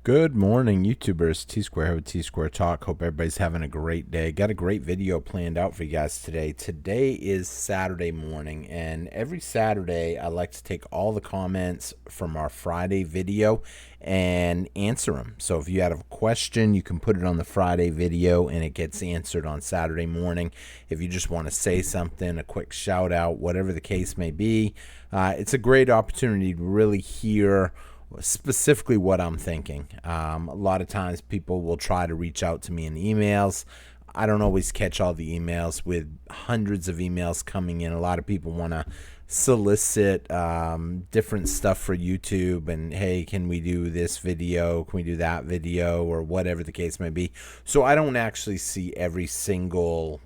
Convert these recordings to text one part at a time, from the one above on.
Good morning, YouTubers. Tsquare here with Tsquare Talk. Hope everybody's having a great day. Got a great video planned out for you guys today. Today is Saturday morning, and every Saturday I like to take all the comments from our Friday video and answer them. So if you have a question, you can put it on the Friday video and it gets answered on Saturday morning. If you just want to say something, a quick shout out, whatever the case may be, it's a great opportunity to really hear specifically what I'm thinking. A lot of times people will try to reach out to me in emails. I don't always catch all the emails with hundreds of emails coming in. A lot of people want to solicit different stuff for YouTube and, hey, can we do this video? Can we do that video? Or whatever the case may be. So I don't actually see every single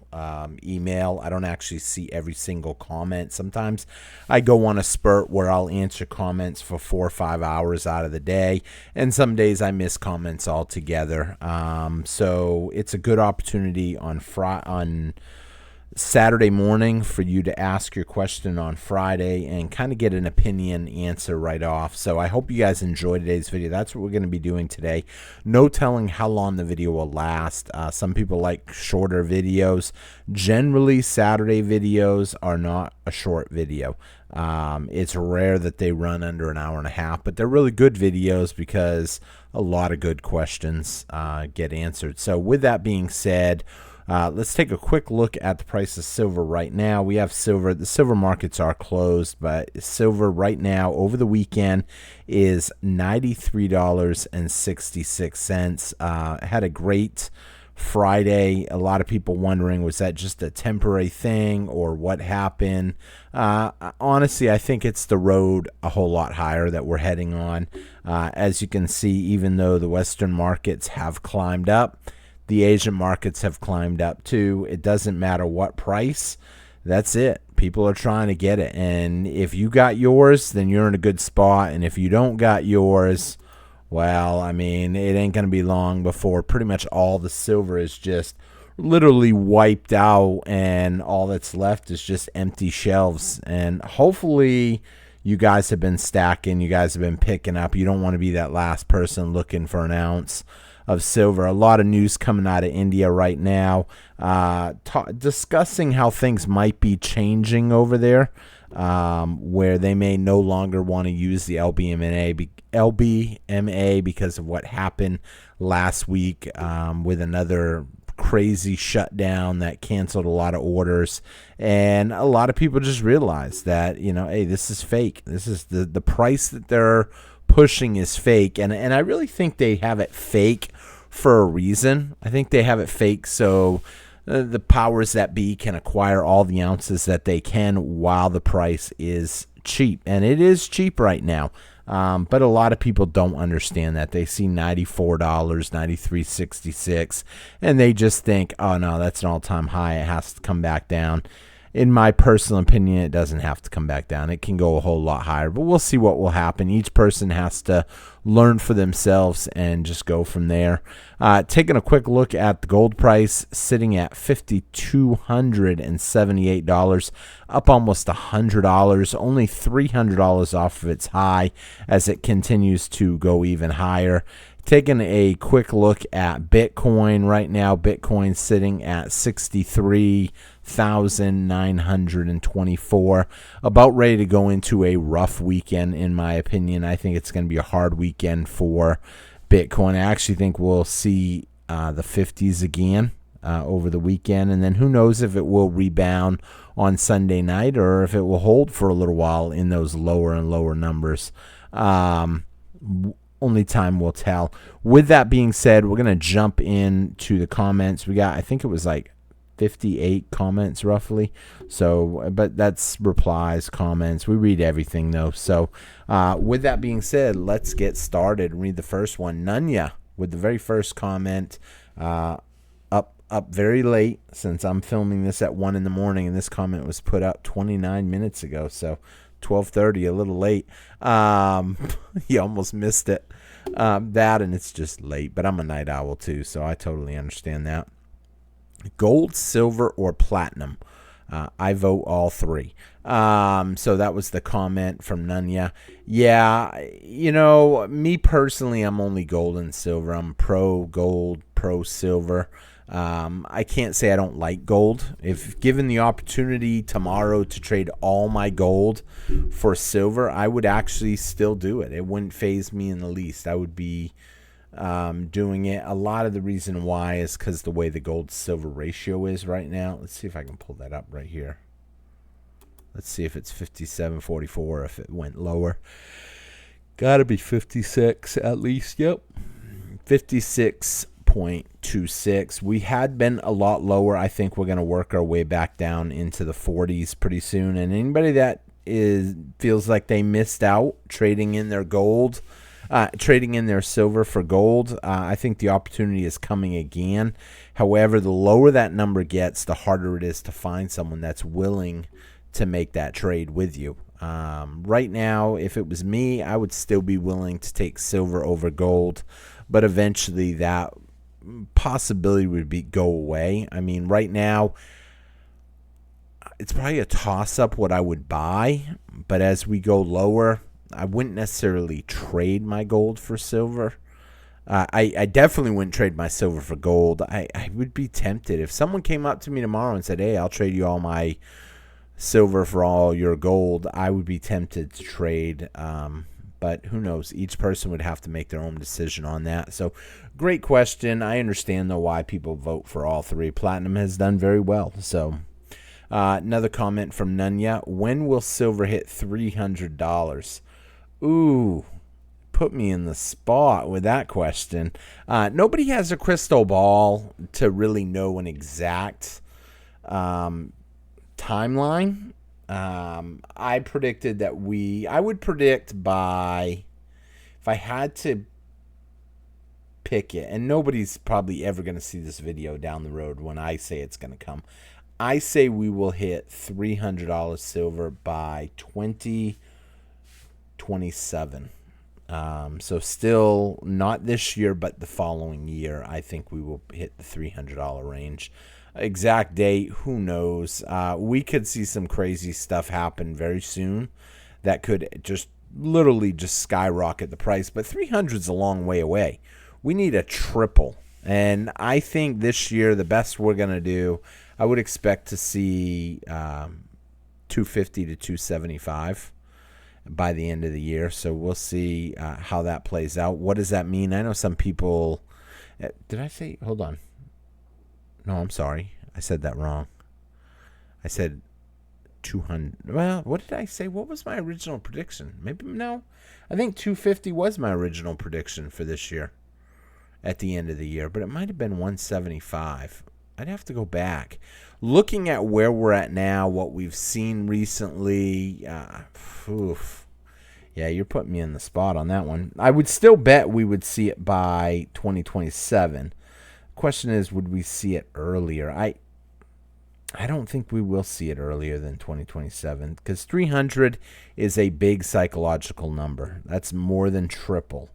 email. I don't actually see every single comment. Sometimes I go on a spurt where I'll answer comments for 4 or 5 hours out of the day, and some days I miss comments altogether. So it's a good opportunity on Saturday morning for you to ask your question on Friday and kind of get an opinion answer right off. So I hope you guys enjoyed today's video. That's what we're going to be doing today. No telling how long the video will last. Some people like shorter videos. Generally, Saturday videos are not a short video. It's rare that they run under an hour and a half, but they're really good videos because a lot of good questions get answered. So with that being said, let's take a quick look at the price of silver right now. We have silver. The silver markets are closed, but silver right now over the weekend is $93.66. Had a great Friday. A lot of people wondering, was that just a temporary thing or what happened? Honestly, I think it's the road a whole lot higher that we're heading on. As you can see, even though the Western markets have climbed up, the Asian markets have climbed up too. It doesn't matter what price. That's it. People are trying to get it. And if you got yours, then you're in a good spot. And if you don't got yours, well, I mean, it ain't going to be long before pretty much all the silver is just literally wiped out. And all that's left is just empty shelves. And hopefully you guys have been stacking. You guys have been picking up. You don't want to be that last person looking for an ounce of silver. A lot of news coming out of India right now, discussing how things might be changing over there, where they may no longer want to use the LBMA because of what happened last week with another crazy shutdown that canceled a lot of orders. And a lot of people just realized that, you know, hey, this is fake. This is the price that they're pushing is fake, and I really think they have it fake for a reason. I think they have it fake so the powers that be can acquire all the ounces that they can while the price is cheap, and it is cheap right now. But a lot of people don't understand that. They see $94, $93.66, and they just think, oh no, that's an all-time high. It has to come back down. In my personal opinion, it doesn't have to come back down. It can go a whole lot higher, but we'll see what will happen. Each person has to learn for themselves and just go from there. Taking a quick look at the gold price, sitting at $5,278, up almost $100, only $300 off of its high as it continues to go even higher. Taking a quick look at Bitcoin right now, Bitcoin sitting at 63,924, about ready to go into a rough weekend in my opinion. I think it's going to be a hard weekend for Bitcoin. I actually think we'll see the 50s again over the weekend, and then who knows if it will rebound on Sunday night or if it will hold for a little while in those lower and lower numbers. Only time will tell. With that being said, we're going to jump into the comments. We got, I think it was like 58 comments roughly. So, but that's replies, comments. We read everything though. So, with that being said, let's get started. Read the first one. Nunya with the very first comment. Up very late since I'm filming this at 1 in the morning, and this comment was put up 29 minutes ago. So 12:30, a little late. You almost missed it. That and it's just late, but I'm a night owl too, so I totally understand that. Gold, silver, or platinum? I vote all three. So that was the comment from Nunya. Yeah, you know, me personally, I'm only gold and silver. I'm pro gold, pro silver. I can't say I don't like gold. If given the opportunity tomorrow to trade all my gold for silver, I would actually still do it. It wouldn't faze me in the least. I would be doing it. A lot of the reason why is because the way the gold silver ratio is right now. Let's see if I can pull that up right here. Let's see if it's 57.44, if it went lower. Gotta be 56 at least. Yep, 56.26. We had been a lot lower. I think we're gonna work our way back down into the 40s pretty soon. And anybody that feels like they missed out trading in their gold, trading in their silver for gold, I think the opportunity is coming again. However, the lower that number gets, the harder it is to find someone that's willing to make that trade with you. Right now, if it was me, I would still be willing to take silver over gold, but eventually that possibility would go away. I mean, right now, it's probably a toss-up what I would buy, but as we go lower, I wouldn't necessarily trade my gold for silver. I definitely wouldn't trade my silver for gold. I would be tempted. If someone came up to me tomorrow and said, hey, I'll trade you all my silver for all your gold, I would be tempted to trade. But who knows? Each person would have to make their own decision on that. So great question. I understand, though, why people vote for all three. Platinum has done very well. So another comment from Nunya. When will silver hit $300? Ooh, put me in the spot with that question. Nobody has a crystal ball to really know an exact timeline. I predicted that I would predict by, if I had to pick it, and nobody's probably ever going to see this video down the road when I say it's going to come. I say we will hit $300 silver by 2027. So still not this year, but the following year, I think we will hit the $300 range. Exact date, who knows? We could see some crazy stuff happen very soon that could just literally just skyrocket the price. But 300 is a long way away. We need a triple. And I think this year, the best we're going to do, I would expect to see 250 to 275 by the end of the year. So we'll see how that plays out. What does that mean? I know some people... Did I say... Hold on. No, I'm sorry. I said that wrong. I said 200. Well, what did I say? What was my original prediction? Maybe no. I think 250 was my original prediction for this year at the end of the year, but it might have been 175. I'd have to go back. Looking at where we're at now, what we've seen recently, yeah, you're putting me in the spot on that one. I would still bet we would see it by 2027. Question is, would we see it earlier? I don't think we will see it earlier than 2027 because 300 is a big psychological number. That's more than triple.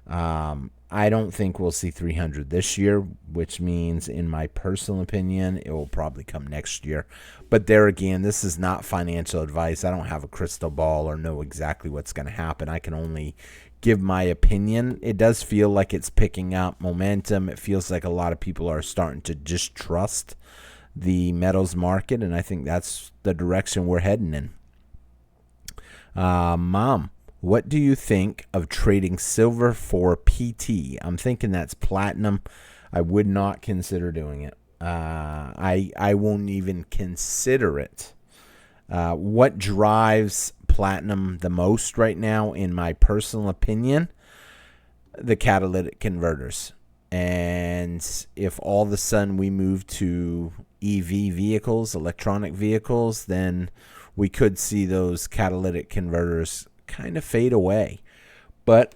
I don't think we'll see 300 this year, which means, in my personal opinion, it will probably come next year. But there again, this is not financial advice. I don't have a crystal ball or know exactly what's going to happen. I can only give my opinion. It does feel like it's picking up momentum. It feels like a lot of people are starting to distrust the metals market, and I think that's the direction we're heading in. Mom, what do you think of trading silver for PT? I'm thinking that's platinum. I would not consider doing it. I won't even consider it. What drives platinum the most right now, in my personal opinion? The catalytic converters. And if all of a sudden we move to EV vehicles, electronic vehicles, then we could see those catalytic converters kind of fade away. But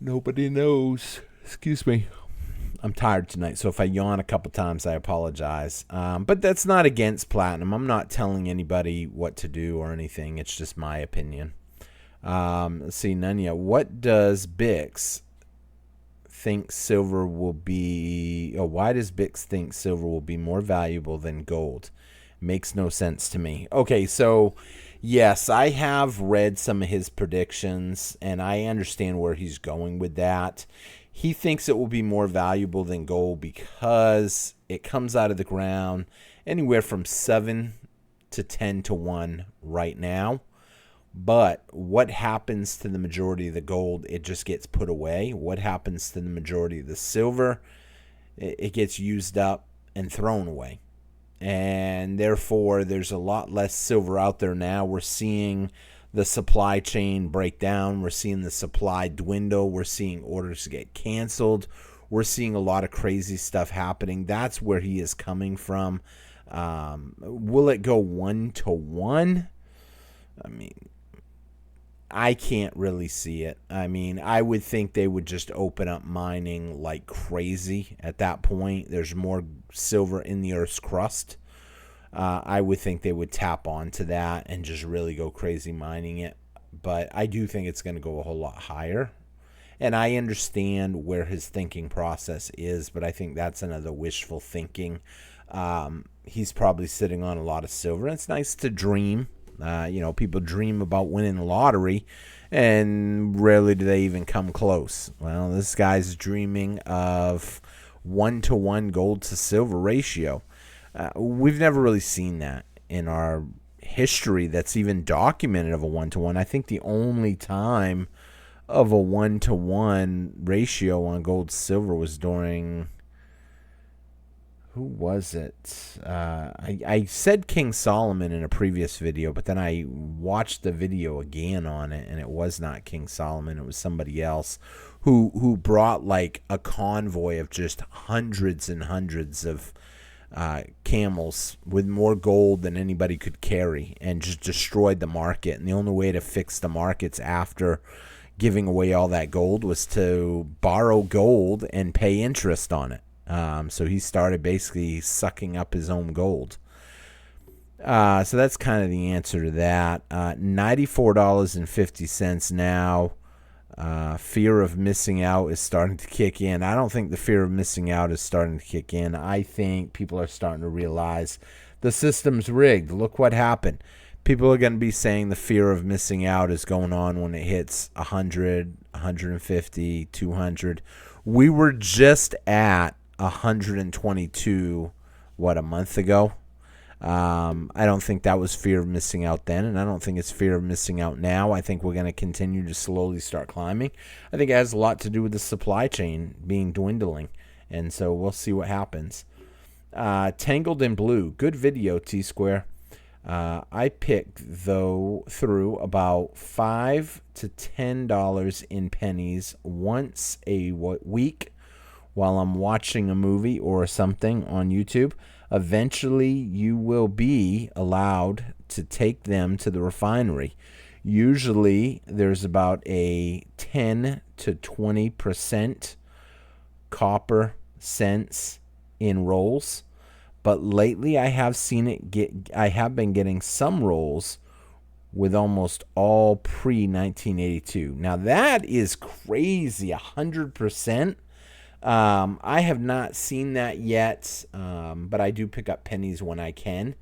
nobody knows. Excuse me. I'm tired tonight, so if I yawn a couple times, I apologize. But that's not against platinum. I'm not telling anybody what to do or anything. It's just my opinion. Let's see, Nunya. What does Bix think silver will be... why does Bix think silver will be more valuable than gold Makes no sense to me. Okay, so yes, I have read some of his predictions, and I understand where he's going with that. He thinks it will be more valuable than gold because it comes out of the ground anywhere from 7 to 10 to 1 right now. But what happens to the majority of the gold? It just gets put away. What happens to the majority of the silver? It gets used up and thrown away. And therefore, there's a lot less silver out there now. We're seeing the supply chain break down. We're seeing the supply dwindle. We're seeing orders get canceled. We're seeing a lot of crazy stuff happening. That's where he is coming from. Will it go 1 to 1? I mean, I can't really see it. I mean, I would think they would just open up mining like crazy at that point. There's more silver in the Earth's crust. I would think they would tap onto that and just really go crazy mining it. But I do think it's going to go a whole lot higher. And I understand where his thinking process is, but I think that's another wishful thinking. He's probably sitting on a lot of silver. It's nice to dream. People dream about winning the lottery, and rarely do they even come close. Well, this guy's dreaming of 1 to 1 gold to silver ratio. We've never really seen that in our history that's even documented of a 1 to 1. I think the only time of a 1 to 1 ratio on gold to silver was during... Who was it? I said King Solomon in a previous video, but then I watched the video again on it, and it was not King Solomon. It was somebody else who brought like a convoy of just hundreds and hundreds of camels with more gold than anybody could carry, and just destroyed the market. And the only way to fix the markets after giving away all that gold was to borrow gold and pay interest on it. So he started basically sucking up his own gold. So that's kind of the answer to that. $94.50 now. Fear of missing out is starting to kick in. I don't think the fear of missing out is starting to kick in. I think people are starting to realize the system's rigged. Look what happened. People are going to be saying the fear of missing out is going on when it hits 100, 150, 200. We were just at 122 a month ago. I don't think that was fear of missing out then, and I don't think it's fear of missing out now. I think we're going to continue to slowly start climbing. I think it has a lot to do with the supply chain being dwindling, and so we'll see what happens. Tangled in Blue, good video, Tsquare. I picked through about $5 to $10 in pennies once a week while I'm watching a movie or something on YouTube. Eventually, you will be allowed to take them to the refinery. Usually, there's about a 10 to 20% copper cents in rolls. But lately, I have been getting some rolls with almost all pre-1982. Now, that is crazy, 100%. I have not seen that yet, but I do pick up pennies when I can.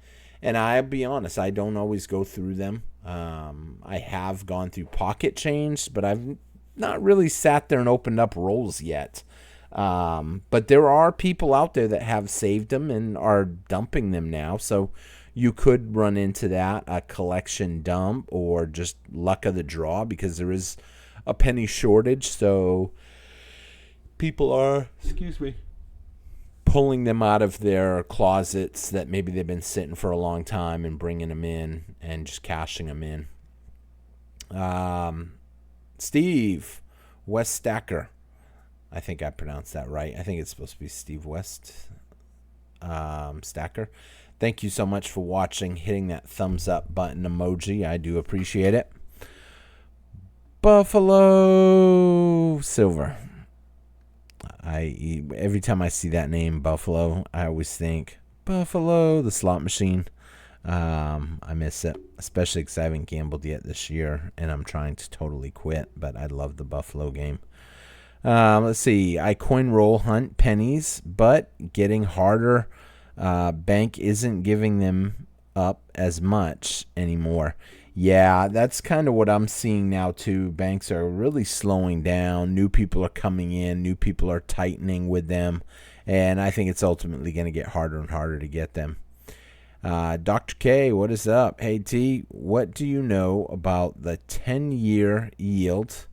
And I'll be honest, I don't always go through them. I have gone through pocket change, but I've not really sat there and opened up rolls yet. But there are people out there that have saved them and are dumping them now. So you could run into that, a collection dump, or just luck of the draw, because there is a penny shortage. So people are, pulling them out of their closets that maybe they've been sitting for a long time and bringing them in and just cashing them in. Steve West Stacker. I think I pronounced that right. I think it's supposed to be Steve West Stacker. Thank you so much for watching, hitting that thumbs up button emoji. I do appreciate it. Buffalo Silver. Every time I see that name, Buffalo, I always think Buffalo, the slot machine. I miss it, especially because I haven't gambled yet this year, and I'm trying to totally quit, but I love the Buffalo game. Let's see. I coin roll hunt pennies, but getting harder Bank isn't giving them up as much anymore. Yeah, that's kind of what I'm seeing now too. Banks are really slowing down. New people are coming in. New people are tightening with them. And I think it's ultimately going to get harder and harder to get them. Dr. K, what is up? Hey, T, what do you know about the 10-year yield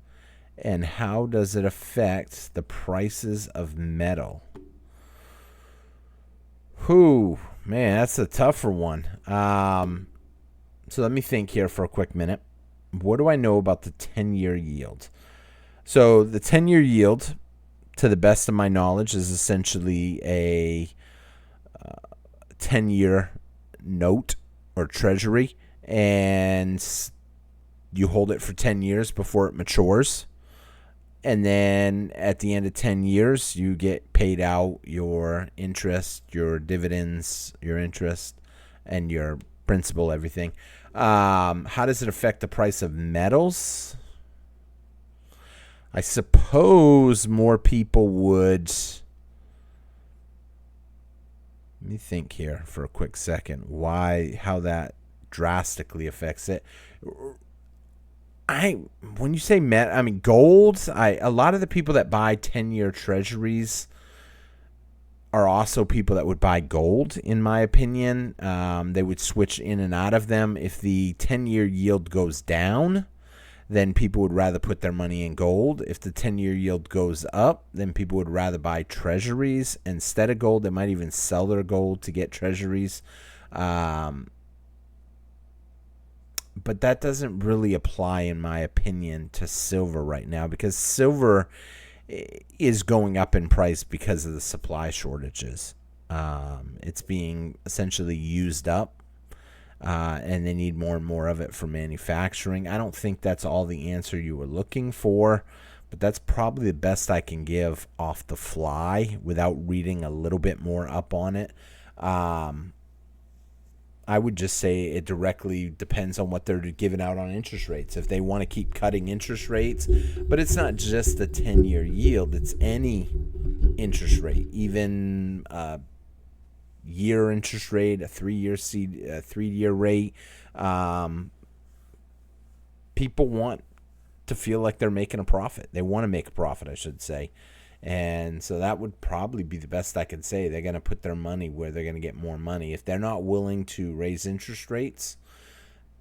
and how does it affect the prices of metal? Whew, man, that's a tougher one. So let me think here for a quick minute. What do I know about the 10-year yield? So the 10-year yield, to the best of my knowledge, is essentially a 10-year note or treasury, and you hold it for 10 years before it matures. And then at the end of 10 years, you get paid out your interest, your dividends, your interest, and your principal, everything. How does it affect the price of metals? I suppose more people would... Let me think here for a quick second. How that drastically affects it. When you say gold, a lot of the people that buy 10-year treasuries are also people that would buy gold, in my opinion. They would switch in and out of them. If the 10-year yield goes down, then people would rather put their money in gold. If the 10-year yield goes up, then people would rather buy treasuries instead of gold. They might even sell their gold to get treasuries. But that doesn't really apply, in my opinion, to silver right now, because silver is going up in price because of the supply shortages. It's being essentially used up, and they need more and more of it for manufacturing. I don't think that's all the answer you were looking for, but that's probably the best I can give off the fly without reading a little bit more up on it. I would just say it directly depends on what they're giving out on interest rates. If they want to keep cutting interest rates, but it's not just the 10-year yield, it's any interest rate, even year interest rate, a 3-year rate. People want to feel like they're making a profit. They want to make a profit, I should say. And so that would probably be the best I could say. They're going to put their money where they're going to get more money. If they're not willing to raise interest rates,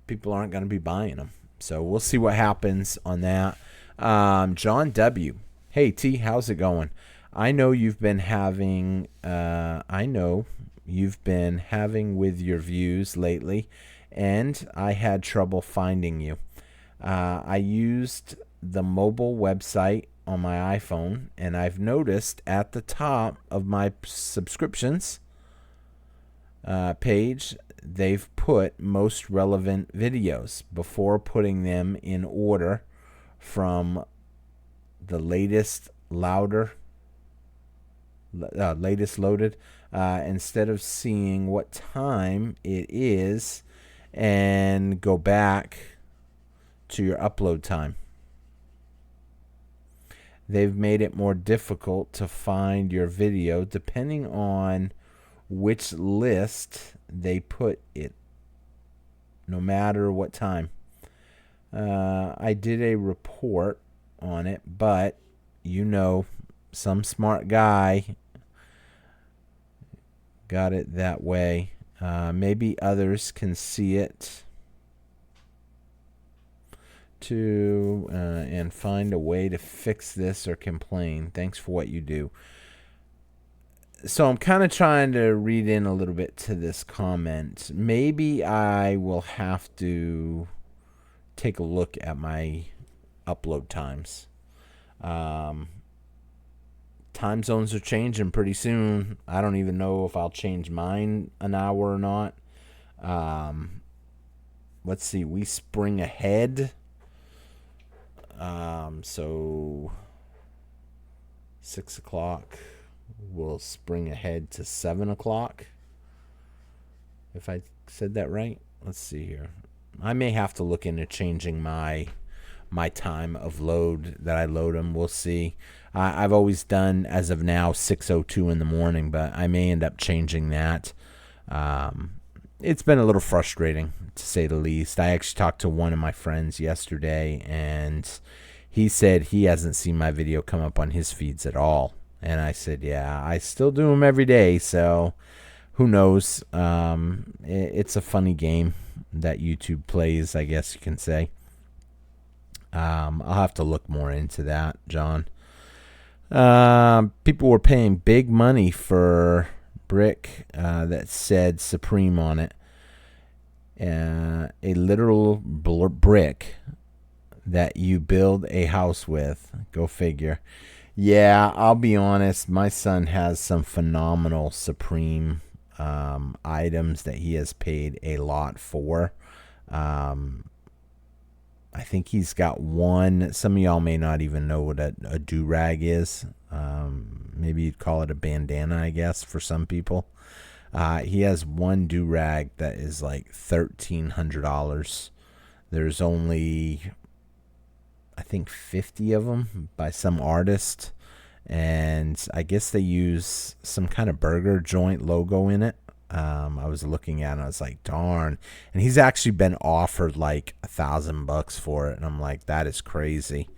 people aren't going to be buying them. So we'll see what happens on that. John W. Hey, T, how's it going? I know you've been having with your views lately, and I had trouble finding you. I used the mobile website on my iPhone, and I've noticed at the top of my subscriptions page, they've put most relevant videos before putting them in order from the latest loaded, instead of seeing what time it is and go back to your upload time. They've made it more difficult to find your video depending on which list they put it, no matter what time. I did a report on it, but some smart guy got it that way. Maybe others can see it too, and find a way to fix this or complain. Thanks for what you do. So I'm kind of trying to read in a little bit to this comment. Maybe I will have to take a look at my upload times. Time zones are changing pretty soon. I don't even know if I'll change mine an hour or not. Let's see. We spring ahead. So 6 o'clock will spring ahead to 7 o'clock. If I said that right. Let's see here. I may have to look into changing my my time of load that I load them. We'll see. I've always done, as of now, 6:02 in the morning, but I may end up changing that. It's been a little frustrating, to say the least. I actually talked to one of my friends yesterday, and he said he hasn't seen my video come up on his feeds at all. And I said, yeah, I still do them every day, so who knows? It's a funny game that YouTube plays, I guess you can say. I'll have to look more into that, John. People were paying big money for brick that said Supreme on it. A literal brick that you build a house with. Go figure. Yeah, I'll be honest. My son has some phenomenal Supreme items that he has paid a lot for. I think he's got one. Some of y'all may not even know what a do-rag is. Maybe you'd call it a bandana, I guess, for some people. He has one do-rag that is like $1,300. There's only, I think, 50 of them by some artist. And I guess they use some kind of burger joint logo in it. I was looking at it, and I was like, darn. And he's actually been offered like $1,000 for it. And I'm like, that is crazy.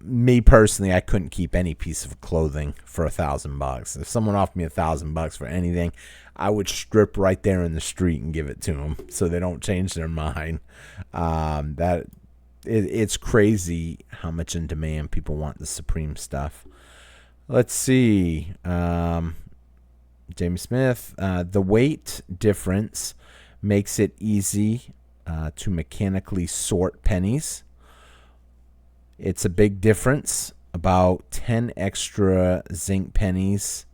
Me personally, I couldn't keep any piece of clothing for $1,000. If someone offered me $1,000 for anything, I would strip right there in the street and give it to them so they don't change their mind. It's crazy how much in demand people want the Supreme stuff. Let's see. Jamie Smith, the weight difference makes it easy to mechanically sort pennies. It's a big difference, about 10 extra zinc pennies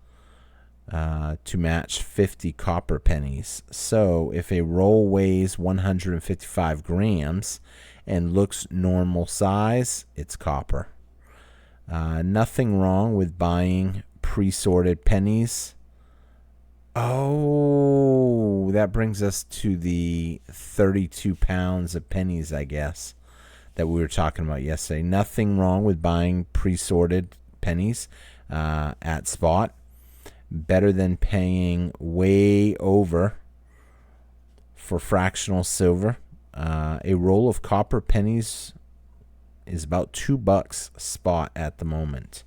to match 50 copper pennies. So if a roll weighs 155 grams and looks normal size, it's copper. Nothing wrong with buying pre-sorted pennies. Oh, that brings us to the 32 pounds of pennies, I guess, that we were talking about yesterday. Nothing wrong with buying pre-sorted pennies at spot. Better than paying way over for fractional silver. A roll of copper pennies is about $2 spot at the moment.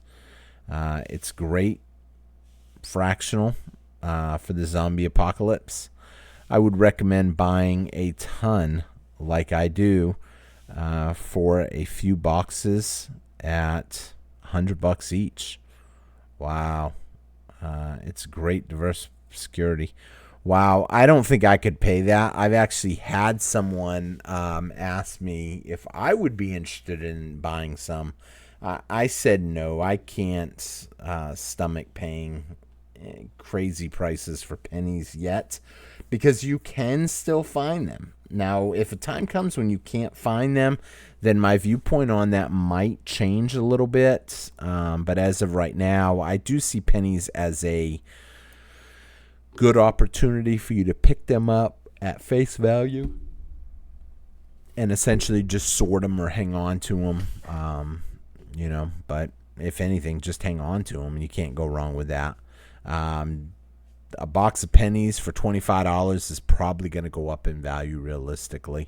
It's great fractional for the zombie apocalypse. I would recommend buying a ton, like I do, for a few boxes at $100 each. Wow. It's great diverse security. Wow, I don't think I could pay that. I've actually had someone ask me if I would be interested in buying some. I said no, I can't stomach paying crazy prices for pennies yet, because you can still find them. Now, if a time comes when you can't find them, then my viewpoint on that might change a little bit. But as of right now, I do see pennies as a good opportunity for you to pick them up at face value and essentially just sort them or hang on to them. But if anything, just hang on to them, and you can't go wrong with that. A box of pennies for $25 is probably going to go up in value realistically.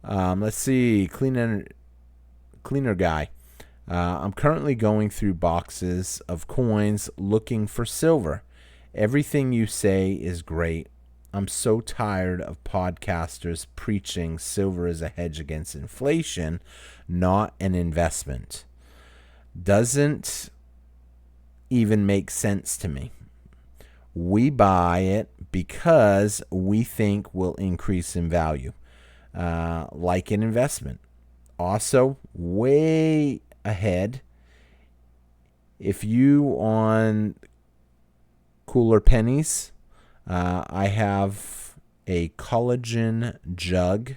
Let's see. Cleaner guy. I'm currently going through boxes of coins looking for silver. Everything you say is great. I'm so tired of podcasters preaching silver is a hedge against inflation, not an investment. Doesn't even make sense to me. We buy it because we think will increase in value, like an investment. Also, way ahead, if you on Cooler Pennies, I have a collagen jug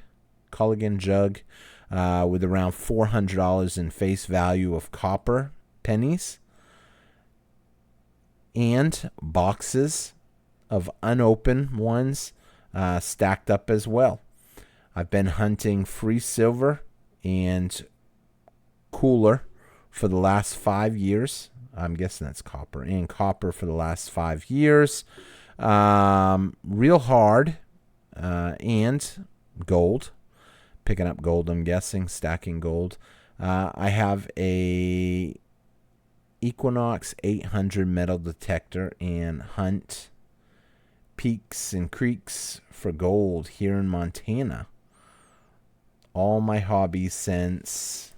with around $400 in face value of copper pennies, and boxes of unopened ones stacked up as well. I've been hunting free silver and cooler for the last 5 years. I'm guessing that's copper. And copper for the last 5 years. Real hard. And gold. Picking up gold, I'm guessing. Stacking gold. I have a Equinox 800 metal detector and hunt peaks and creeks for gold here in Montana. All my hobbies since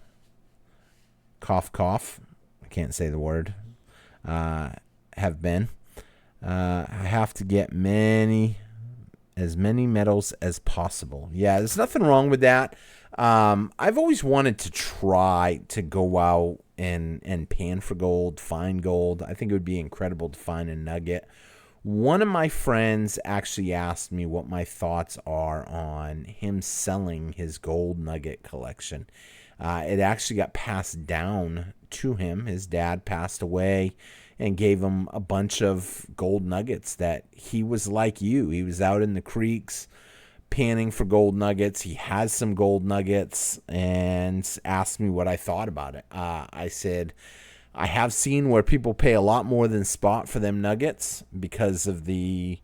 cough cough, I can't say the word, have been. I have to get as many metals as possible. Yeah, there's nothing wrong with that. I've always wanted to try to go out and pan for gold, find gold. I think it would be incredible to find a nugget. One of my friends actually asked me what my thoughts are on him selling his gold nugget collection. It actually got passed down to him. His dad passed away and gave him a bunch of gold nuggets that he was like you. He was out in the creeks panning for gold nuggets. He has some gold nuggets and asked me what I thought about it. I said, I have seen where people pay a lot more than spot for them nuggets because of the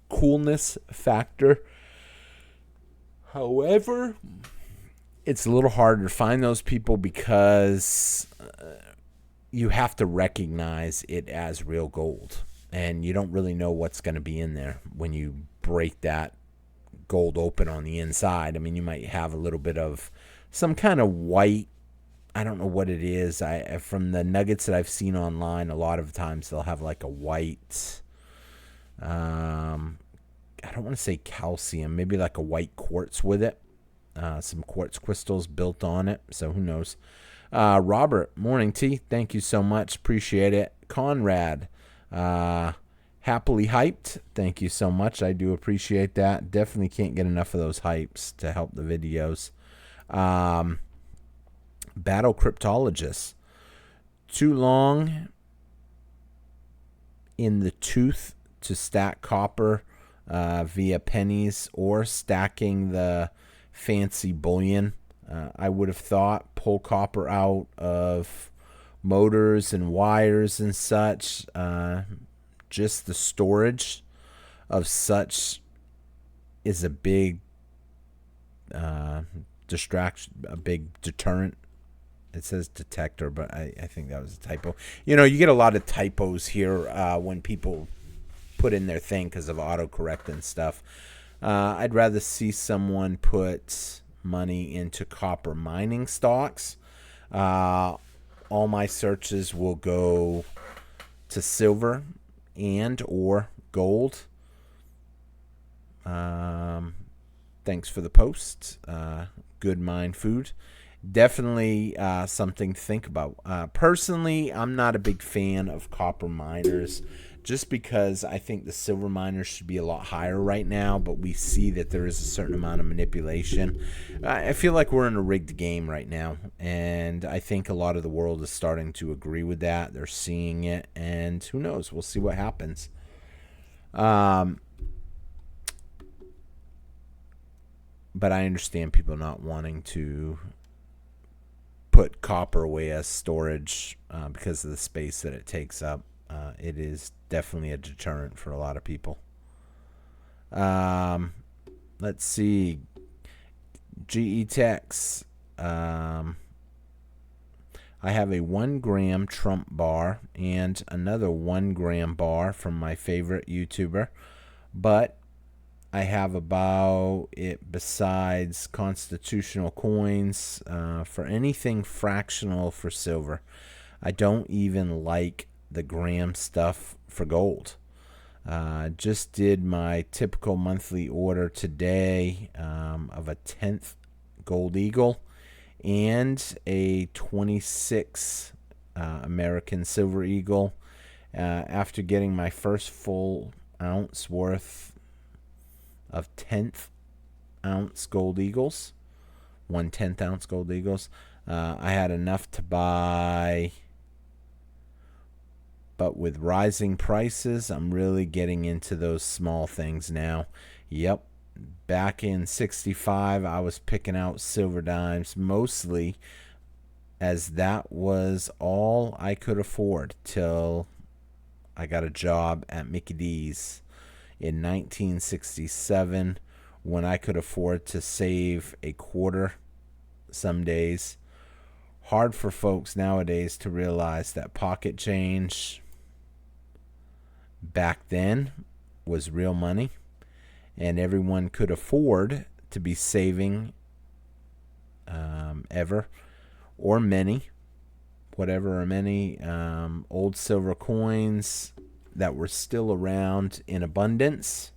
coolness factor. However, it's a little harder to find those people because you have to recognize it as real gold. And you don't really know what's going to be in there when you break that gold open on the inside. I mean, you might have a little bit of some kind of white, I don't know what it is. From the nuggets that I've seen online, a lot of times they'll have like a white, I don't want to say calcium, maybe like a white quartz with it. Some quartz crystals built on it, so who knows. Robert, morning tea. Thank you so much. Appreciate it. Conrad, happily hyped. Thank you so much. I do appreciate that. Definitely can't get enough of those hypes to help the videos. Battle Cryptologist. Too long in the tooth to stack copper via pennies or stacking the fancy bullion. I would have thought pull copper out of motors and wires and such. Just the storage of such is a big distraction, a big deterrent. It says detector, but I think that was a typo. You know, you get a lot of typos here when people put in their thing because of autocorrect and stuff. I'd rather see someone put money into copper mining stocks. All my searches will go to silver and or gold. Thanks for the post. Good mind food. Definitely something to think about. Personally, I'm not a big fan of copper miners just because I think the silver miners should be a lot higher right now, but we see that there is a certain amount of manipulation. I feel like we're in a rigged game right now, and I think a lot of the world is starting to agree with that. They're seeing it, and who knows? We'll see what happens. But I understand people not wanting to put copper away as storage because of the space that it takes up. It is definitely a deterrent for a lot of people. Let's see. GE Techs. I have a 1 gram Trump bar and another 1 gram bar from my favorite YouTuber. But I have about it besides constitutional coins for anything fractional for silver. I don't even like the gram stuff for gold. Just did my typical monthly order today of a 10th gold eagle and a 26 American silver eagle after getting my first full ounce worth of 10th ounce gold eagles, 1/10 ounce gold eagles. I had enough to buy, but with rising prices, I'm really getting into those small things now. Yep, back in 65, I was picking out silver dimes mostly as that was all I could afford till I got a job at Mickey D's in 1967 when I could afford to save a quarter some days. Hard for folks nowadays to realize that pocket change back then was real money, and everyone could afford to be saving ever or many, whatever or many old silver coins that were still around in abundance.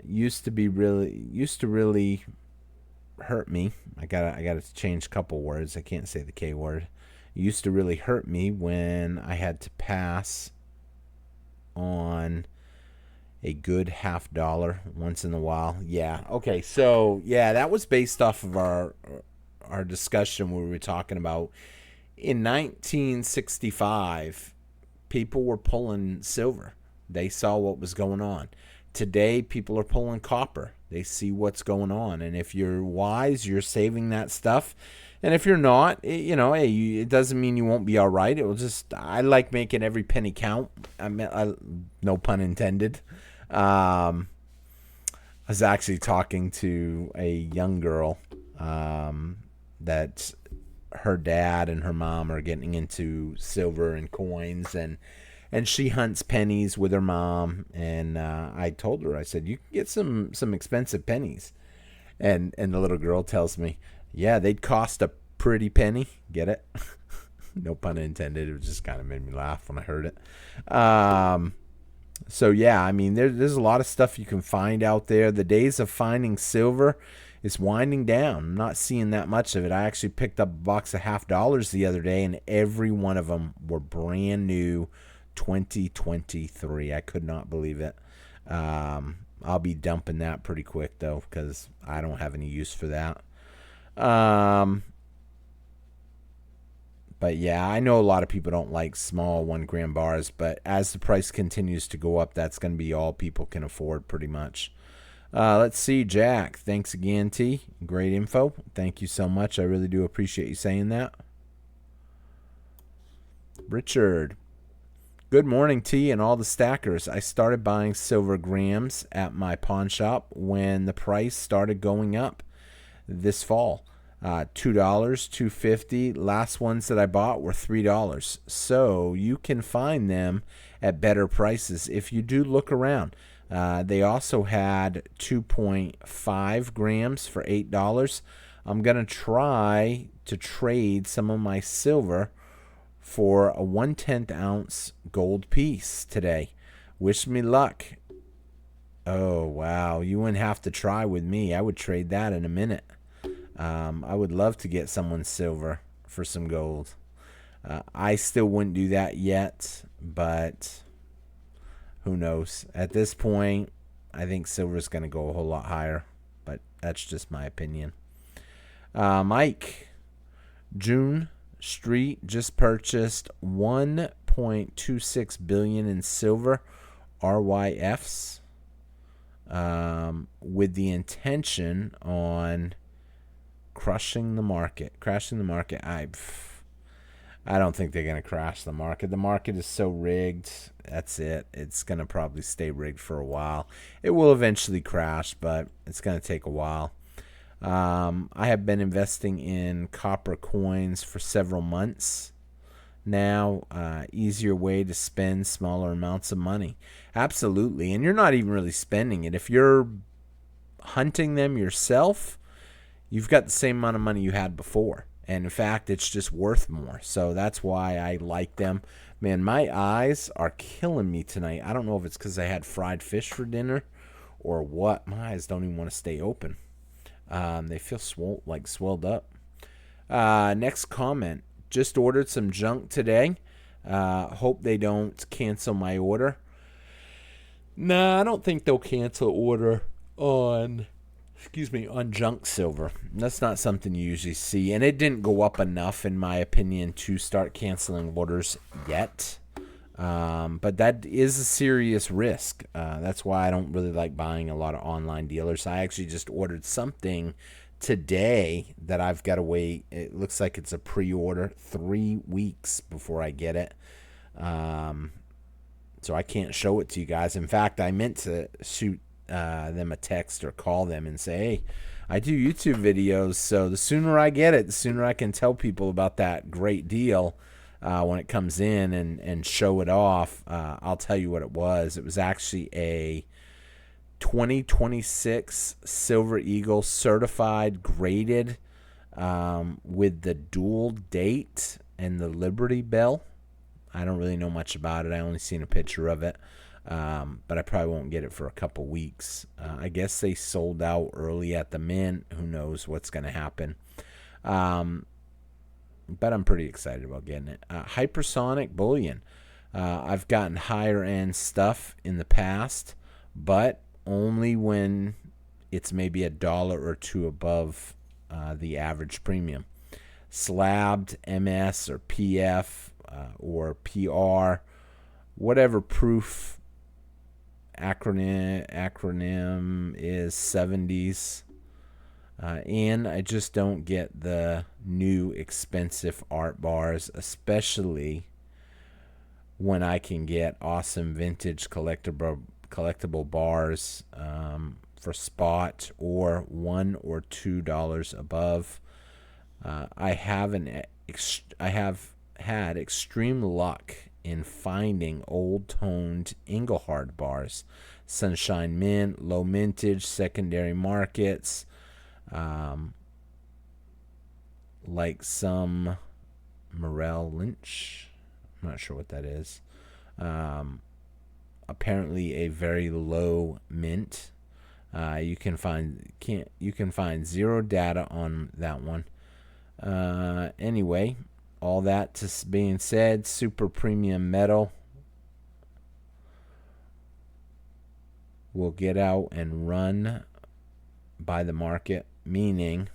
Used to really hurt me. I gotta change a couple words. I can't say the K word. It used to really hurt me when I had to pass on a good $50 once in a while. Yeah. Okay. So yeah, that was based off of our discussion where we were talking about in 1965, people were pulling silver. They saw what was going on. Today, people are pulling copper. They see what's going on. And if you're wise, you're saving that stuff. And if you're not, it doesn't mean you won't be all right. It will just, I like making every penny count. No pun intended. I was actually talking to a young girl that her dad and her mom are getting into silver and coins, and she hunts pennies with her mom. And I told her, I said, you can get some expensive pennies. And the little girl tells me, yeah, they'd cost a pretty penny. Get it? No pun intended. It just kind of made me laugh when I heard it. So yeah, I mean, there's a lot of stuff you can find out there. The days of finding silver is winding down. I'm not seeing that much of it. I actually picked up a box of $50 the other day, and every one of them were brand new 2023. I could not believe it. I'll be dumping that pretty quick, though, because I don't have any use for that. But yeah, I know a lot of people don't like small 1 gram bars, but as the price continues to go up, that's going to be all people can afford pretty much. Let's see, Jack. Thanks again, T. Great info. Thank you so much. I really do appreciate you saying that. Richard. Good morning, T, and all the stackers. I started buying silver grams at my pawn shop when the price started going up this fall. $2, $2.50. Last ones that I bought were $3. So you can find them at better prices if you do look around. They also had 2.5 grams for $8. I'm going to try to trade some of my silver for a 1/10 ounce gold piece today. Wish me luck. Oh, wow. You wouldn't have to try with me. I would trade that in a minute. I would love to get someone's silver for some gold. I still wouldn't do that yet, but who knows? At this point, I think silver is going to go a whole lot higher, but that's just my opinion. Mike, June Street just purchased $1.26 billion in silver RYFs with the intention on crashing the market. I don't think they're going to crash the market. The market is so rigged. That's it. It's going to probably stay rigged for a while. It will eventually crash, but it's going to take a while. I have been investing in copper coins for several months now. Easier way to spend smaller amounts of money. Absolutely. And you're not even really spending it. If you're hunting them yourself, you've got the same amount of money you had before. And in fact, it's just worth more. So that's why I like them. Man, my eyes are killing me tonight. I don't know if it's because I had fried fish for dinner or what. My eyes don't even want to stay open. They feel swelled up. Next comment. Just ordered some junk today. Hope they don't cancel my order. Nah, I don't think they'll cancel order on junk silver. That's not something you usually see. And it didn't go up enough, in my opinion, to start canceling orders yet. But that is a serious risk. That's why I don't really like buying a lot of online dealers. I actually just ordered something today that I've got to wait. It looks like it's a pre-order, 3 weeks before I get it. So I can't show it to you guys. In fact, I meant to shoot them a text or call them and say, hey, I do YouTube videos, so the sooner I get it, the sooner I can tell people about that great deal when it comes in and show it off. I'll tell you what it was. It was actually a 2026 Silver Eagle certified, graded, with the dual date and the Liberty Bell. I don't really know much about it. I only seen a picture of it. But I probably won't get it for a couple weeks. I guess they sold out early at the mint. Who knows what's going to happen. But I'm pretty excited about getting it. Hypersonic bullion. I've gotten higher end stuff in the past, but only when it's maybe $1 or $2 above the average premium. Slabbed, MS, or PF, or PR, whatever proof acronym is, 70s. And I just don't get the new expensive art bars, especially when I can get awesome vintage collectible bars for spot or $1 or $2 above. I have had extreme luck in finding old toned Engelhard bars, Sunshine Mint, low mintage, secondary markets, like some Morel Lynch. I'm not sure what that is. Apparently a very low mint. You can find zero data on that one. Anyway, all that being said, super premium metal will get out and run by the market, meaning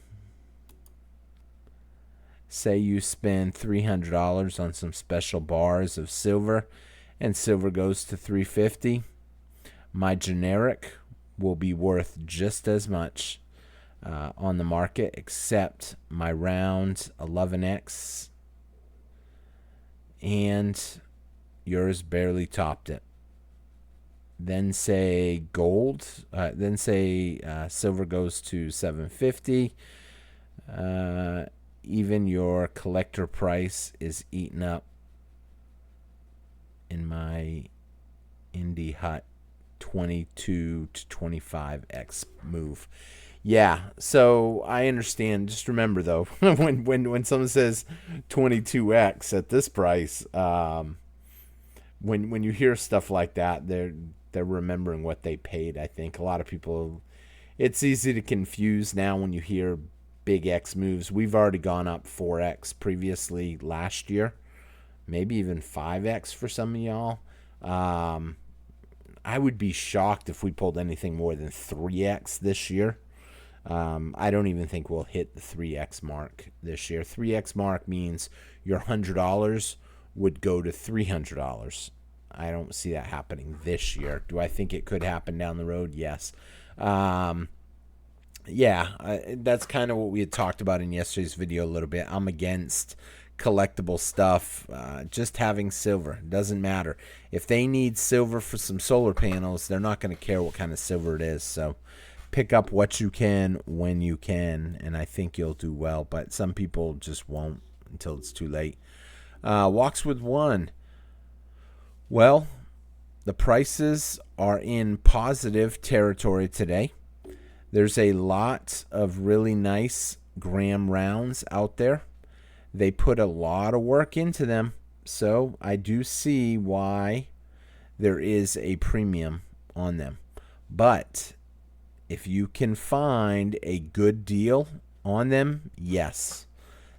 say you spend $300 on some special bars of silver and silver goes to $350, my generic will be worth just as much on the market, except my round 11x and yours barely topped it. Then say gold, silver goes to $750. Even your collector price is eaten up in my Indie Hut 22 to 25x move. Yeah, so I understand. Just remember though, when someone says 22x at this price, when you hear stuff like that, they're remembering what they paid. I think a lot of people, it's easy to confuse now when you hear big X moves. We've already gone up 4x previously last year, maybe even 5x for some of y'all. I would be shocked if we pulled anything more than 3x this year. I don't even think we'll hit the 3x mark this year. 3x mark means your $100 would go to $300. I don't see that happening this year. Do I think it could happen down the road? Yes. That's kind of what we had talked about in yesterday's video a little bit. I'm against collectible stuff. Just having silver doesn't matter. If they need silver for some solar panels, they're not going to care what kind of silver it is. So pick up what you can when you can, and I think you'll do well. But some people just won't until it's too late. Walks with one. Well, the prices are in positive territory today. There's a lot of really nice gram rounds out there. They put a lot of work into them, so I do see why there is a premium on them. But if you can find a good deal on them, yes,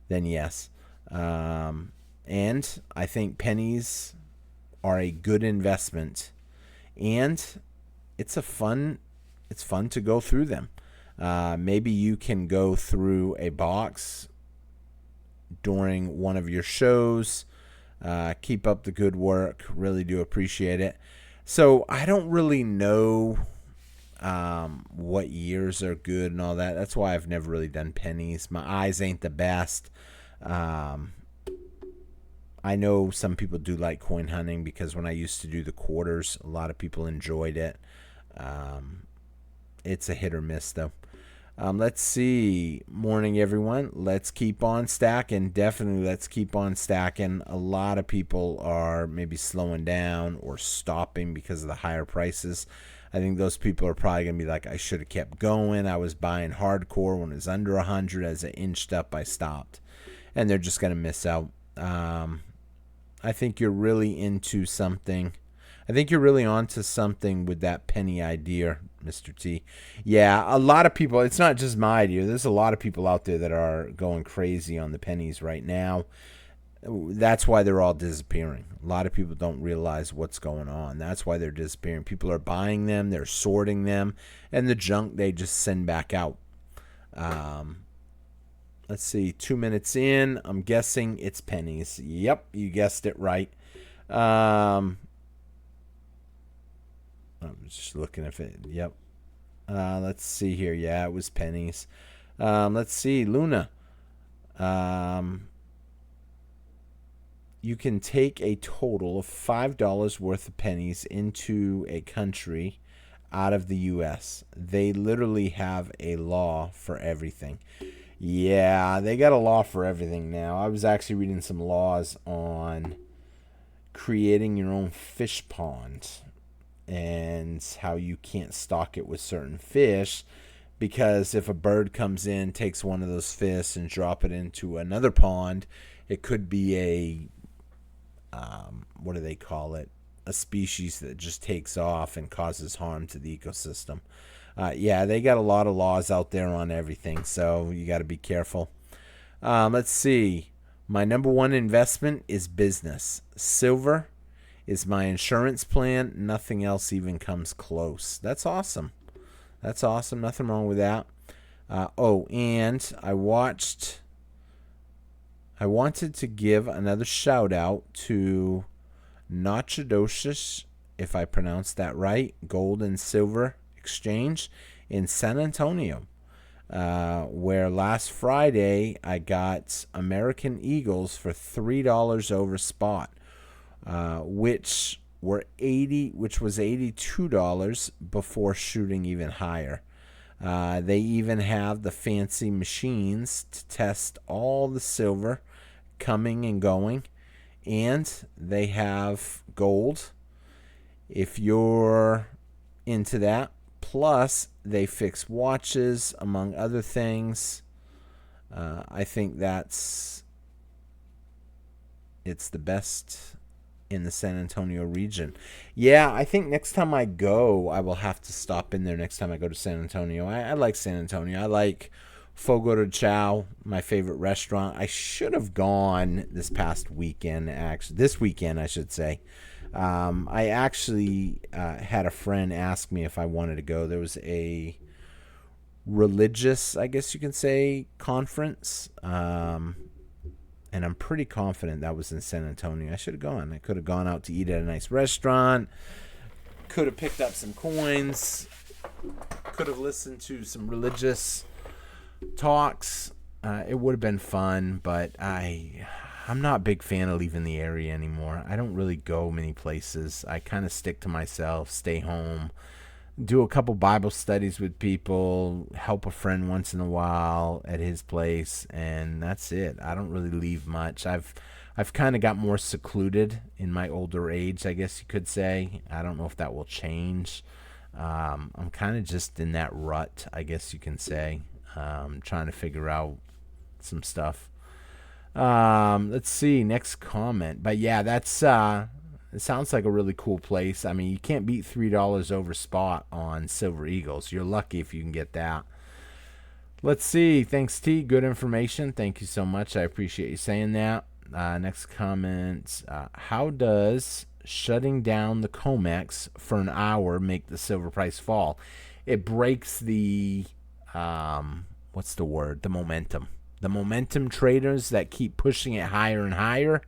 then yes. And I think pennies are a good investment, and it's fun to go through them. Maybe you can go through a box during one of your shows. Keep up the good work. Really do appreciate it. So I don't really know what years are good and all that. That's why I've never really done pennies. My eyes ain't the best. I know some people do like coin hunting because when I used to do the quarters, a lot of people enjoyed it. It's a hit or miss, though. Let's see. Morning, everyone. Let's keep on stacking. Definitely let's keep on stacking. A lot of people are maybe slowing down or stopping because of the higher prices. I think those people are probably going to be like, I should have kept going. I was buying hardcore when it was under 100. As it inched up, I stopped. And they're just going to miss out. I think you're really into something. I think you're really onto something with that penny idea, Mr. T. Yeah, a lot of people, it's not just my idea. There's a lot of people out there that are going crazy on the pennies right now. That's why they're all disappearing. A lot of people don't realize what's going on. That's why they're disappearing. People are buying them, they're sorting them, and the junk they just send back out. Let's see, 2 minutes in. I'm guessing it's pennies. Yep, you guessed it right. I'm just looking if it. Yep. Let's see here. Yeah, it was pennies. Let's see, Luna. You can take a total of $5 worth of pennies into a country out of the U.S. They literally have a law for everything. Yeah, they got a law for everything now. I was actually reading some laws on creating your own fish pond and how you can't stock it with certain fish because if a bird comes in, takes one of those fish and drop it into another pond, it could be a, what do they call it? A species that just takes off and causes harm to the ecosystem. Yeah, they got a lot of laws out there on everything, so you got to be careful. Let's see. My number one investment is business. Silver is my insurance plan. Nothing else even comes close. That's awesome. That's awesome. Nothing wrong with that. And I wanted to give another shout out to Notchadoshis, if I pronounced that right, gold and silver exchange in San Antonio, where last Friday I got American Eagles for $3 over spot, which was $82 before shooting even higher. They even have the fancy machines to test all the silver coming and going, and they have gold if you're into that. Plus, they fix watches, among other things. I think it's the best in the San Antonio region. Yeah, I think next time I go, I will have to stop in there next time I go to San Antonio. I like San Antonio. I like Fogo de Chao, my favorite restaurant. I should have gone this past weekend, actually. This weekend, I should say. I actually had a friend ask me if I wanted to go. There was a religious, I guess you can say, conference. And I'm pretty confident that was in San Antonio. I should have gone. I could have gone out to eat at a nice restaurant. Could have picked up some coins. Could have listened to some religious talks. It would have been fun, but I'm not a big fan of leaving the area anymore. I don't really go many places. I kind of stick to myself, stay home, do a couple Bible studies with people, help a friend once in a while at his place, and that's it. I don't really leave much. I've kind of got more secluded in my older age, I guess you could say. I don't know if that will change. I'm kind of just in that rut, I guess you can say, trying to figure out some stuff. Let's see, next comment. But yeah, that's it sounds like a really cool place. I mean, you can't beat $3 over spot on Silver Eagles. You're lucky if you can get that. Let's see. Thanks, T. Good information. Thank you so much. I appreciate you saying that. Next comment. How does shutting down the COMEX for an hour make the silver price fall? It breaks the what's the word? The momentum. The momentum traders that keep pushing it higher and higher,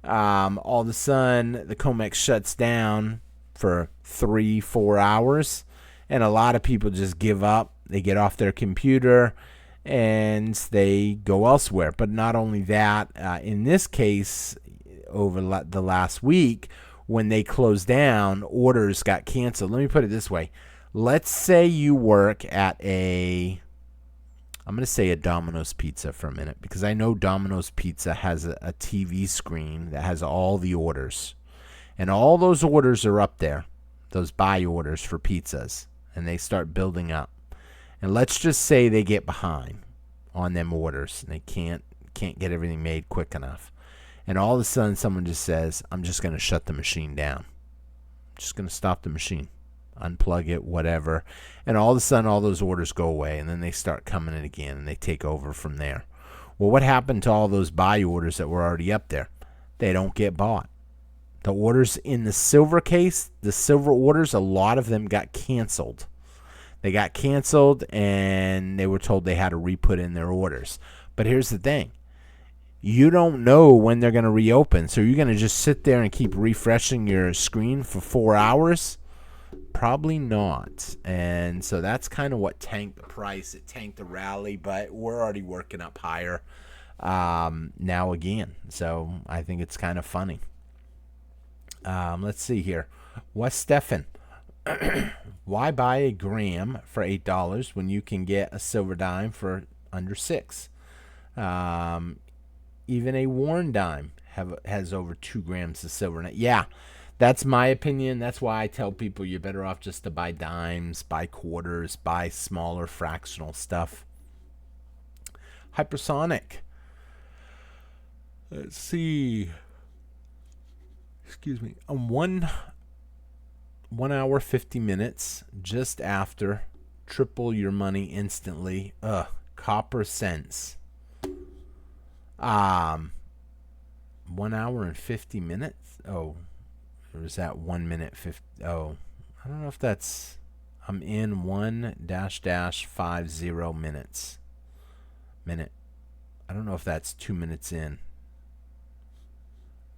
All of a sudden, the COMEX shuts down for 3-4 hours, and a lot of people just give up. They get off their computer and they go elsewhere. But not only that, in this case, over the last week, when they closed down, orders got canceled. Let me put it this way. Let's say you work at I'm going to say a Domino's Pizza for a minute, because I know Domino's Pizza has a TV screen that has all the orders. And all those orders are up there, those buy orders for pizzas, and they start building up. And let's just say they get behind on them orders, and they can't get everything made quick enough. And all of a sudden, someone just says, I'm just going to shut the machine down. I'm just going to stop the machine, unplug it, whatever. And all of a sudden, all those orders go away, and then they start coming in again, and they take over from there. Well, what happened to all those buy orders that were already up there? They don't get bought. The orders in the silver case, the silver orders, a lot of them got canceled. They got canceled, and they were told they had to re-put in their orders. But here's the thing. You don't know when they're going to reopen. So you're going to just sit there and keep refreshing your screen for 4 hours? Probably not. And so that's kind of what tanked the price. It tanked the rally, but we're already working up higher now again. So I think it's kind of funny. Let's see here. West Stephan. Why buy a gram for $8 when you can get a silver dime for under $6? Even a worn dime has over 2 grams of silver in it. Yeah, that's my opinion. That's why I tell people you're better off just to buy dimes, buy quarters, buy smaller fractional stuff. Hypersonic. Let's see. Excuse me. 1 hour 50 minutes just after. Triple your money instantly. Copper cents. 1 hour and 50 minutes. Oh, or is that 1 minute 50? Oh, I don't know if that's. I'm in 1-50 minutes. Minute. I don't know if that's 2 minutes in.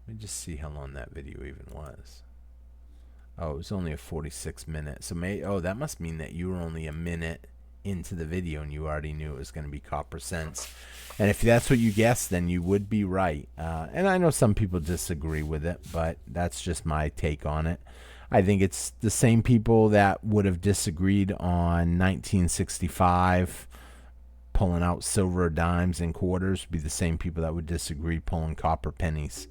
Let me just see how long that video even was. Oh, it was only a 46 minute. So that must mean that you were only a minute into the video and you already knew it was going to be copper cents. And if that's what you guessed, then you would be right. And I know some people disagree with it, but that's just my take on it. I think it's the same people that would have disagreed on 1965 pulling out silver dimes and quarters would be the same people that would disagree pulling copper pennies.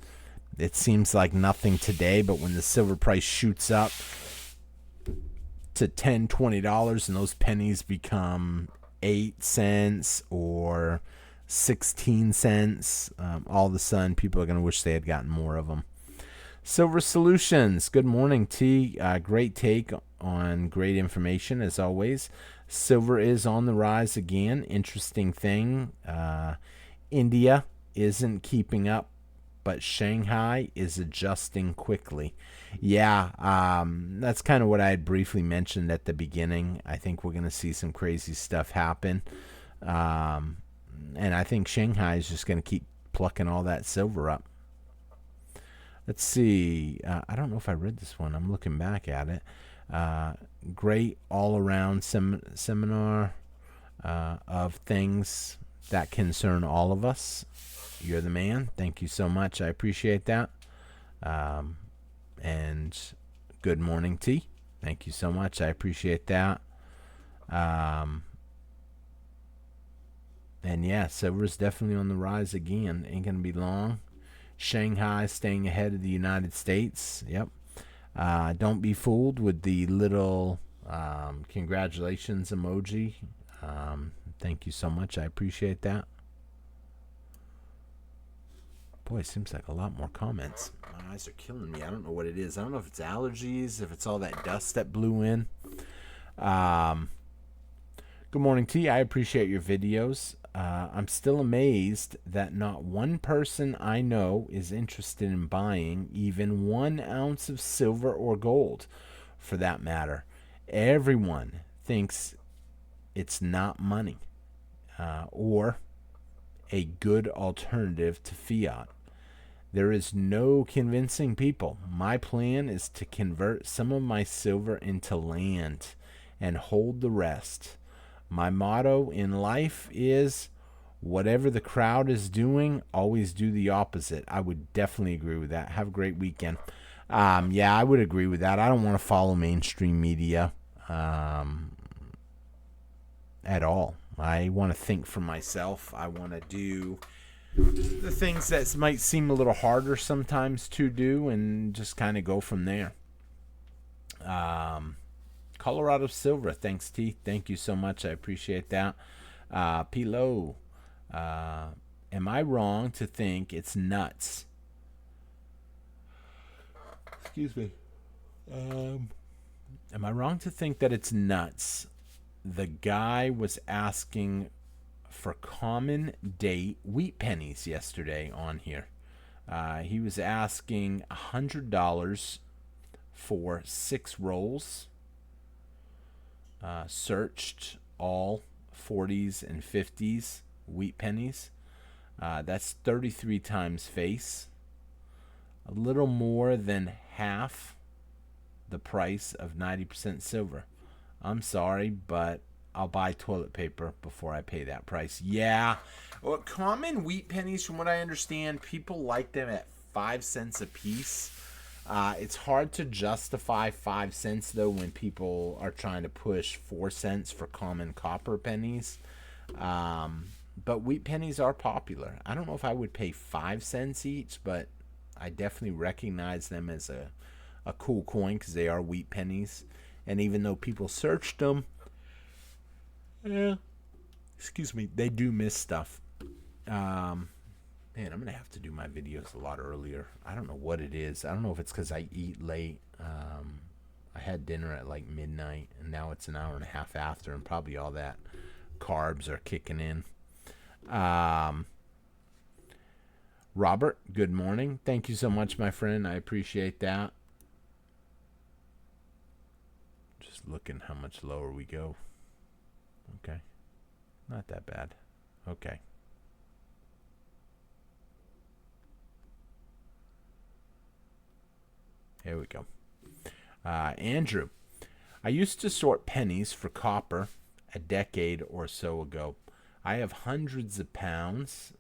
It seems like nothing today, but when the silver price shoots up to $10, $20 and those pennies become 8 cents or 16 cents, all of a sudden people are going to wish they had gotten more of them. Silver Solutions. Good morning, T. Great take on great information as always. Silver is on the rise again. Interesting thing. India isn't keeping up, but Shanghai is adjusting quickly. Yeah, that's kind of what I had briefly mentioned at the beginning. I think we're going to see some crazy stuff happen. And I think Shanghai is just going to keep plucking all that silver up. Let's see. I don't know if I read this one. I'm looking back at it. Great all-around seminar of things that concern all of us. You're the man. Thank you so much. I appreciate that. And good morning, T. Thank you so much. I appreciate that. And yeah, silver's definitely on the rise again. Ain't going to be long. Shanghai staying ahead of the United States. Yep. Don't be fooled with the little congratulations emoji. Thank you so much. I appreciate that. Boy, it seems like a lot more comments. My eyes are killing me. I don't know what it is. I don't know if it's allergies, if it's all that dust that blew in. Good morning, T. I appreciate your videos. I'm still amazed that not one person I know is interested in buying even 1 ounce of silver or gold, for that matter. Everyone thinks it's not money or a good alternative to fiat. There is no convincing people. My plan is to convert some of my silver into land and hold the rest. My motto in life is whatever the crowd is doing, always do the opposite. I would definitely agree with that. Have a great weekend. Yeah, I would agree with that. I don't want to follow mainstream media at all. I want to think for myself. I want to do the things that might seem a little harder sometimes to do and just kind of go from there. Colorado Silver, thanks T. Thank you so much. I appreciate that. Pilo, am I wrong to think it's nuts? Excuse me. Am I wrong to think that it's nuts? The guy was asking for common date wheat pennies yesterday on here. He was asking $100 for 6 rolls. Searched all 40s and 50s wheat pennies. That's 33 times face. A little more than half the price of 90% silver. I'm sorry, but I'll buy toilet paper before I pay that price. Yeah. Well, common wheat pennies, from what I understand, people like them at 5 cents a piece. It's hard to justify 5 cents, though, when people are trying to push 4 cents for common copper pennies. But wheat pennies are popular. I don't know if I would pay 5 cents each, but I definitely recognize them as a cool coin because they are wheat pennies. And even though people searched them, excuse me, they do miss stuff. Man, I'm going to have to do my videos a lot earlier. I don't know what it is. I don't know if it's because I eat late. I had dinner at like midnight, and now it's an hour and a half after, and probably all that carbs are kicking in. Robert, good morning. Thank you so much, my friend. I appreciate that. Just looking how much lower we go. Okay. Not that bad. Okay. Here we go. Andrew, I used to sort pennies for copper a decade or so ago. I have hundreds of pounds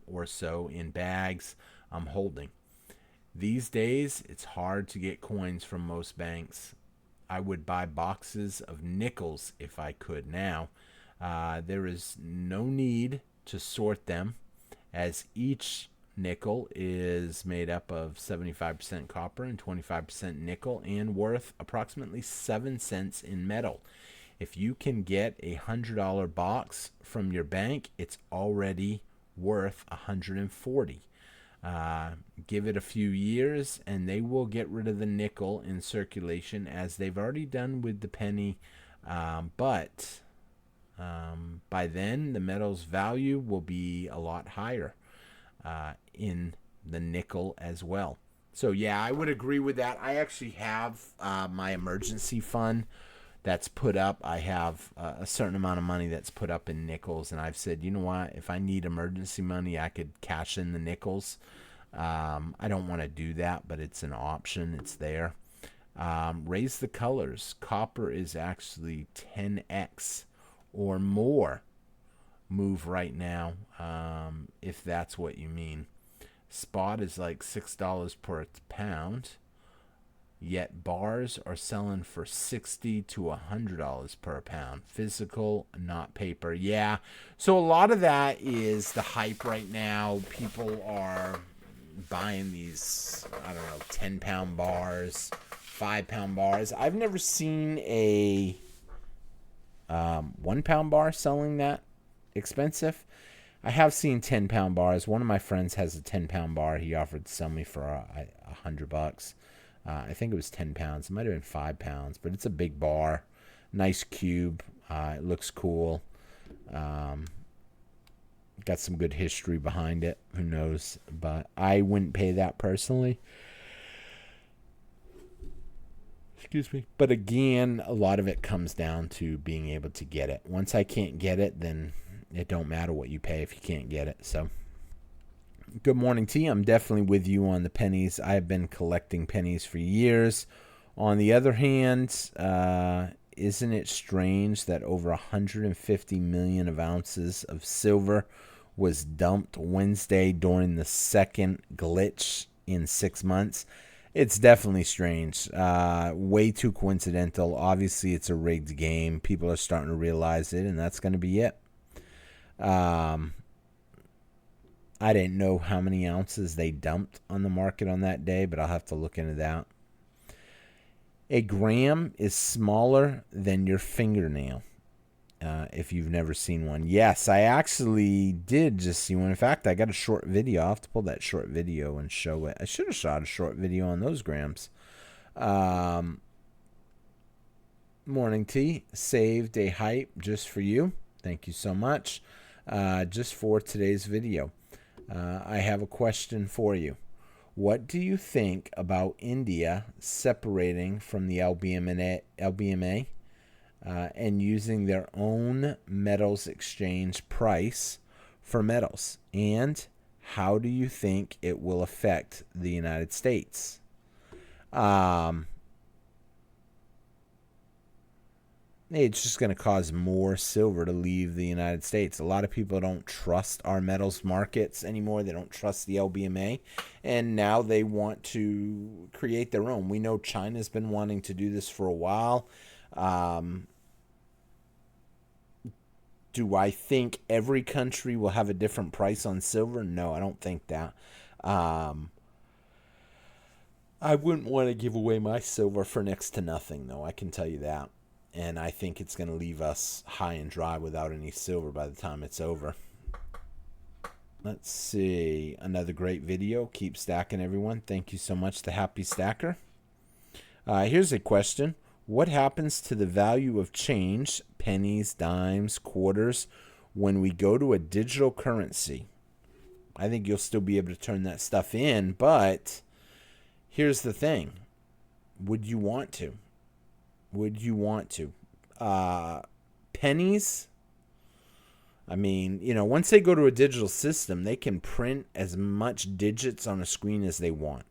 or so in bags I'm holding. These days, it's hard to get coins from most banks. I would buy boxes of nickels if I could now. There is no need to sort them, as each nickel is made up of 75% copper and 25% nickel and worth approximately 7 cents in metal. If you can get a $100 box from your bank, it's already worth $140. Give it a few years and they will get rid of the nickel in circulation, as they've already done with the penny. But by then, the metal's value will be a lot higher in the nickel as well. So yeah, I would agree with that. I actually have my emergency fund that's put up. I have a certain amount of money that's put up in nickels, and I've said, you know what, if I need emergency money, I could cash in the nickels. I don't want to do that, but it's an option. It's there. Raise the colors. Copper is actually 10x or more move right now, if that's what you mean. Spot is like $6 per pound, yet bars are selling for $60 to $100 per pound. Physical, not paper. Yeah, so a lot of that is the hype right now. People are buying these, I don't know, 10-pound bars, 5-pound bars. I've never seen a 1-pound bar selling that expensive. I have seen 10-pound bars. One of my friends has a 10-pound bar. He offered to sell me for $100. I think it was 10 pounds. It might have been 5 pounds, but it's a big bar. Nice cube. It looks cool. Got some good history behind it. Who knows? But I wouldn't pay that personally. Excuse me. But again, a lot of it comes down to being able to get it. Once I can't get it, then it don't matter what you pay if you can't get it. So Good morning, T. I'm definitely with you on the pennies. I have been collecting pennies for years. On the other hand, isn't it strange that over 150 million of ounces of silver was dumped Wednesday during the second glitch in 6 months? It's definitely strange. Way too coincidental. Obviously, it's a rigged game. People are starting to realize it, and that's going to be it. I didn't know how many ounces they dumped on the market on that day, but I'll have to look into that. A gram is smaller than your fingernail. If you've never seen one. Yes, I actually did just see one. In fact, I got a short video. I'll have to pull that short video and show it. I should have shot a short video on those grams. Morning T. Saved a hype just for you. Thank you so much. Just for today's video. I have a question for you. What do you think about India separating from the LBMA and using their own metals exchange price for metals? And how do you think it will affect the United States? It's just going to cause more silver to leave the United States. A lot of people don't trust our metals markets anymore. They don't trust the LBMA. And now they want to create their own. We know China's been wanting to do this for a while. Do I think every country will have a different price on silver? No, I don't think that. I wouldn't want to give away my silver for next to nothing, though. I can tell you that. And I think it's going to leave us high and dry without any silver by the time it's over. Let's see. Another great video. Keep stacking, everyone. Thank you so much, the Happy Stacker. Here's a question. What happens to the value of change, pennies, dimes, quarters, when we go to a digital currency? I think you'll still be able to turn that stuff in, but here's the thing. Would you want to? Would you want to? Pennies, I mean, once they go to a digital system, they can print as much digits on a screen as they want.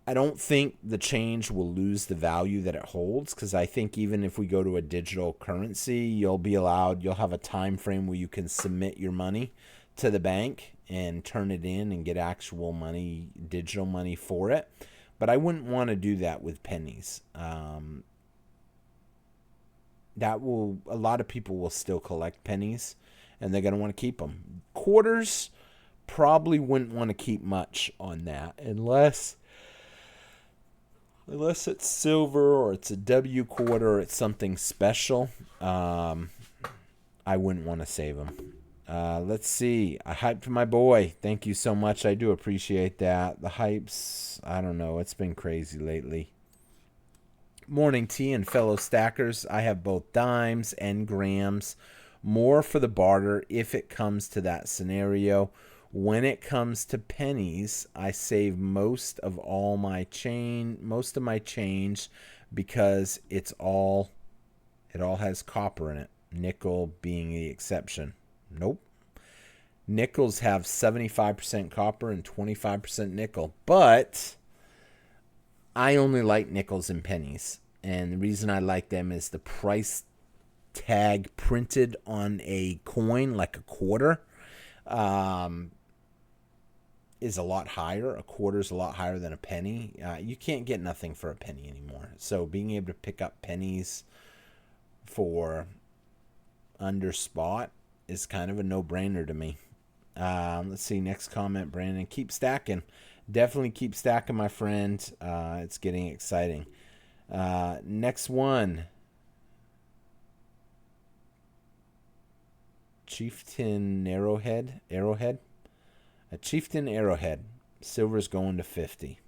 I don't think the change will lose the value that it holds, because I think even if we go to a digital currency, you'll have a time frame where you can submit your money to the bank and turn it in and get actual money, digital money for it. But I wouldn't want to do that with pennies. A lot of people will still collect pennies, and they're going to want to keep them. Quarters, probably wouldn't want to keep much on that, unless it's silver or it's a W quarter or it's something special. I wouldn't want to save them. Let's see. I hyped my boy. Thank you so much. I do appreciate that. The hypes, I don't know. It's been crazy lately. Morning T and fellow stackers. I have both dimes and grams. More for the barter if it comes to that scenario. When it comes to pennies, I save most of my change because it all has copper in it. Nickel being the exception. Nope. Nickels have 75% copper and 25% nickel. But I only like nickels and pennies. And the reason I like them is the price tag printed on a coin, like a quarter, is a lot higher. A quarter is a lot higher than a penny. You can't get nothing for a penny anymore. So being able to pick up pennies for under spot is kind of a no-brainer to me. Let's see, next comment, Brandon. Keep stacking. Definitely keep stacking, my friend. It's getting exciting. Next one. Chieftain Arrowhead. A Chieftain Arrowhead. Silver's going to 50.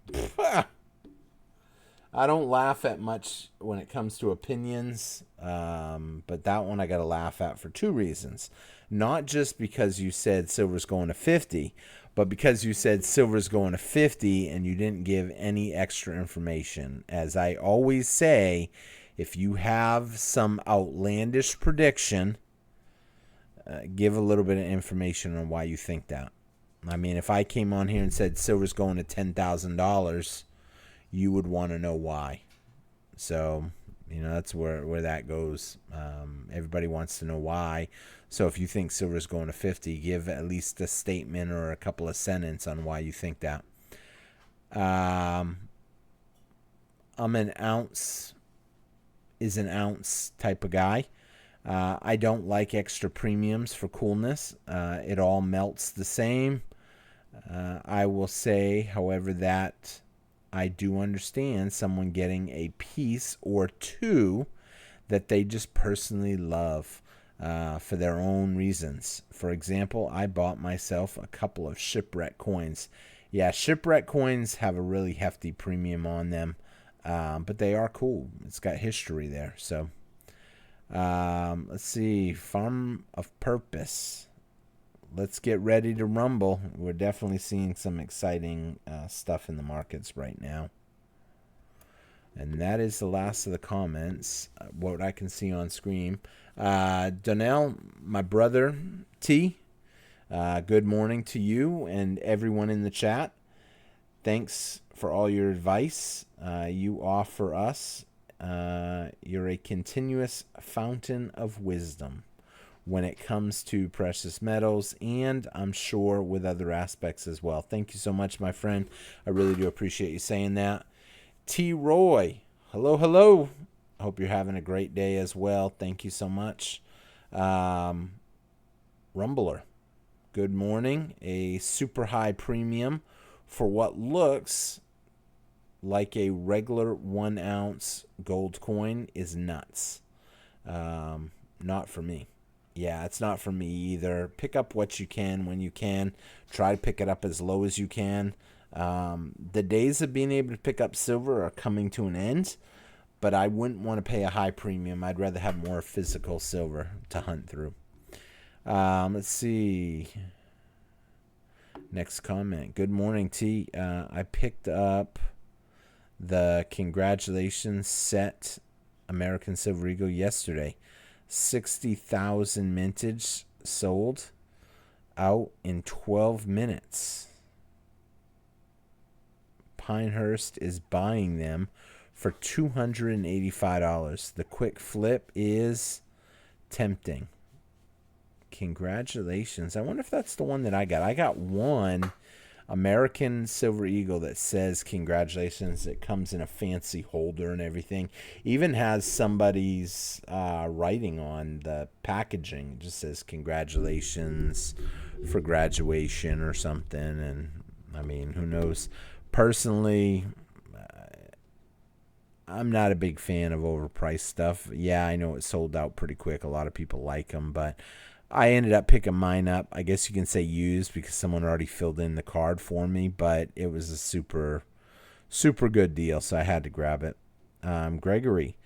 I don't laugh at much when it comes to opinions, but that one I got to laugh at for two reasons. Not just because you said silver's going to 50, but because you said silver's going to 50 and you didn't give any extra information. As I always say, if you have some outlandish prediction, give a little bit of information on why you think that. I mean, if I came on here and said silver's going to $10,000, you would want to know why. So, you know, that's where that goes. Everybody wants to know why. So if you think silver's going to 50, give at least a statement or a couple of sentences on why you think that. I'm an ounce is an ounce type of guy. I don't like extra premiums for coolness. It all melts the same. I will say, however, that I do understand someone getting a piece or two that they just personally love for their own reasons. For example, I bought myself a couple of shipwreck coins. Yeah, shipwreck coins have a really hefty premium on them, but they are cool. It's got history there. So let's see. Farm of Purpose. Let's get ready to rumble. We're definitely seeing some exciting stuff in the markets right now. And that is the last of the comments, what I can see on screen. Donnell, my brother, T, good morning to you and everyone in the chat. Thanks for all your advice you offer us. You're a continuous fountain of wisdom when it comes to precious metals, and I'm sure with other aspects as well. Thank you so much, my friend. I really do appreciate you saying that. T. Roy, hello, hello. I hope you're having a great day as well. Thank you so much. Rumbler, good morning. A super high premium for what looks like a regular 1 ounce gold coin is nuts. Not for me. Yeah, it's not for me either. Pick up what you can when you can. Try to pick it up as low as you can. The days of being able to pick up silver are coming to an end, but I wouldn't want to pay a high premium. I'd rather have more physical silver to hunt through. Let's see. Next comment. Good morning, T. I picked up the congratulations set American Silver Eagle yesterday. 60,000 mintage sold out in 12 minutes. Pinehurst is buying them for $285. The quick flip is tempting. Congratulations. I wonder if that's the one that I got. I got one American Silver Eagle that says congratulations. It comes in a fancy holder and everything. Even has somebody's writing on the packaging. It just says congratulations for graduation or something. And I mean, who knows? Personally, I'm not a big fan of overpriced stuff. Yeah, I know it sold out pretty quick. A lot of people like them, but I ended up picking mine up. I guess you can say used because someone already filled in the card for me, but it was a super, super good deal, so I had to grab it. Gregory,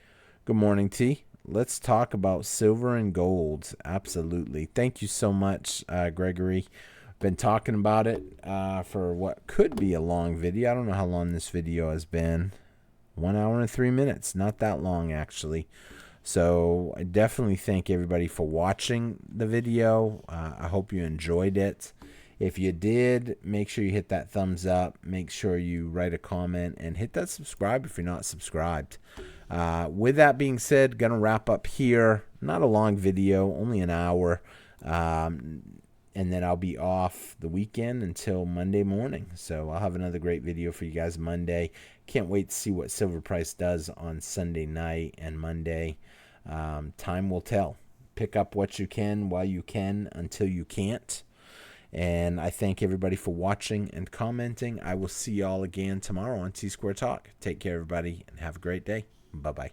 good morning, T. Let's talk about silver and gold. Absolutely. Thank you so much, Gregory. Been talking about it for what could be a long video. I don't know how long this video has been. 1 hour and 3 minutes. Not that long, actually. So I definitely thank everybody for watching the video. I hope you enjoyed it. If you did, make sure you hit that thumbs up. Make sure you write a comment and hit that subscribe if you're not subscribed. With that being said, gonna wrap up here. Not a long video, only an hour. And then I'll be off the weekend until Monday morning. So I'll have another great video for you guys Monday. Can't wait to see what silver price does on Sunday night and Monday. Time will tell. Pick up what you can while you can until you can't. And I thank everybody for watching and commenting. I will see y'all again tomorrow on Tsquare Talk. Take care, everybody, and have a great day. Bye-bye.